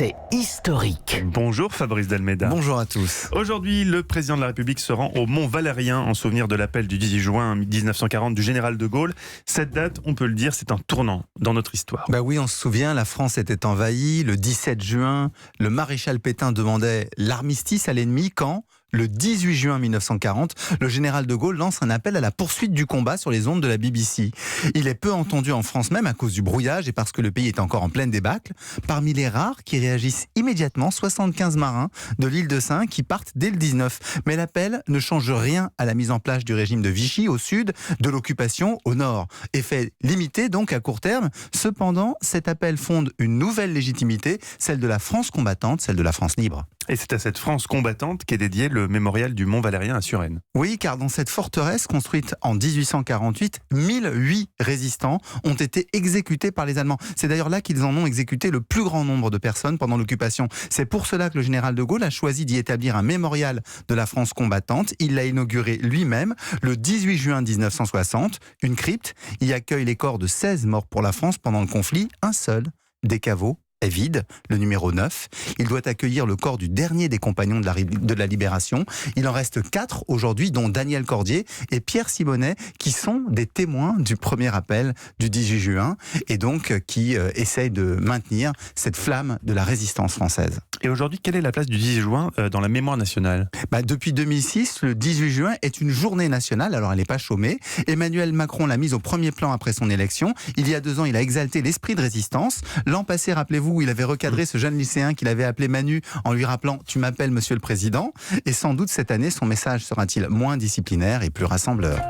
c'est historique. Bonjour Fabrice Delmeda. Bonjour à tous. Aujourd'hui, le président de la République se rend au Mont Valérien en souvenir de l'appel du 18 juin 1940 du général de Gaulle. Cette date, on peut le dire, c'est un tournant dans notre histoire. Bah oui, on se souvient, la France était envahie. Le 17 juin, le maréchal Pétain demandait l'armistice à l'ennemi quand, le 18 juin 1940, le général de Gaulle lance un appel à la poursuite du combat sur les ondes de la BBC. Il est peu entendu en France même à cause du brouillage et parce que le pays est encore en pleine débâcle. Parmi les rares qui réagissent immédiatement, 75 marins de l'île de Sein qui partent dès le 19. Mais l'appel ne change rien à la mise en place du régime de Vichy au sud, de l'occupation au nord. Effet limité donc à court terme. Cependant, cet appel fonde une nouvelle légitimité, celle de la France combattante, celle de la France libre. Et c'est à cette France combattante qu'est dédié le mémorial du Mont Valérien à Suresnes. Oui, car dans cette forteresse construite en 1848, 1008 résistants ont été exécutés par les Allemands. C'est d'ailleurs là qu'ils en ont exécuté le plus grand nombre de personnes pendant l'occupation. C'est pour cela que le général de Gaulle a choisi d'y établir un mémorial de la France combattante. Il l'a inauguré lui-même le 18 juin 1960. Une crypte y accueille les corps de 16 morts pour la France pendant le conflit. Un seul des caveaux est vide, le numéro 9. Il doit accueillir le corps du dernier des compagnons de la Libération. Il en reste 4 aujourd'hui, dont Daniel Cordier et Pierre Simonet, qui sont des témoins du premier appel du 18 juin et donc qui essayent de maintenir cette flamme de la résistance française. Et aujourd'hui, quelle est la place du 18 juin dans la mémoire nationale ? Depuis 2006, le 18 juin est une journée nationale, alors elle n'est pas chômée. Emmanuel Macron l'a mise au premier plan après son élection. Il y a 2 ans, il a exalté l'esprit de résistance. L'an passé, rappelez-vous, il avait recadré ce jeune lycéen qu'il avait appelé Manu en lui rappelant « Tu m'appelles Monsieur le Président ». Et sans doute cette année, son message sera-t-il moins disciplinaire et plus rassembleur.